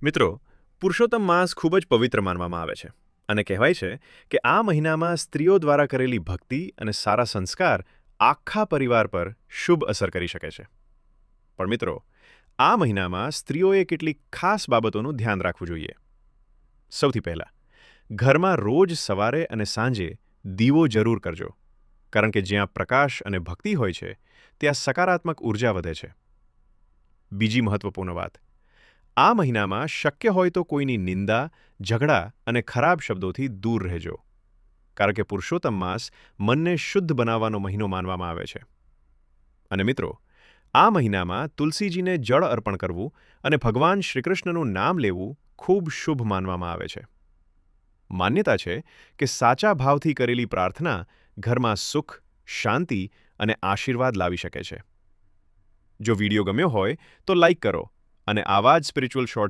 મિત્રો, પુરુષોત્તમ માસ ખૂબ જ પવિત્ર માનવામાં આવે છે અને કહેવાય છે કે આ મહિનામાં સ્ત્રીઓ દ્વારા કરેલી ભક્તિ અને સારા સંસ્કાર આખા પરિવાર પર શુભ અસર કરી શકે છે. પણ મિત્રો, આ મહિનામાં સ્ત્રીઓએ કેટલીક ખાસ બાબતોનું ધ્યાન રાખવું જોઈએ. સૌથી પહેલાં, ઘરમાં રોજ સવારે અને સાંજે દીવો જરૂર કરજો, કારણ કે જ્યાં પ્રકાશ અને ભક્તિ હોય છે ત્યાં સકારાત્મક ઉર્જા વધે છે. બીજી મહત્વપૂર્ણ વાત, આ મહિનામાં શક્ય હોય તો કોઈની નિંદા, ઝઘડા અને ખરાબ શબ્દોથી દૂર રહેજો, કારણ કે પુરુષોત્તમ માસ મનને શુદ્ધ બનાવવાનો મહિનો માનવામાં આવે છે. અને મિત્રો, આ મહિનામાં તુલસીજીને જળ અર્પણ કરવું અને ભગવાન શ્રીકૃષ્ણનું નામ લેવું ખૂબ શુભ માનવામાં આવે છે. માન્યતા છે કે સાચા ભાવથી કરેલી પ્રાર્થના ઘરમાં સુખ, શાંતિ અને આશીર્વાદ લાવી શકે છે. જો વિડીયો ગમ્યો હોય તો લાઈક કરો અને આવા જ સ્પિરિચ્યુઅલ શોર્ટ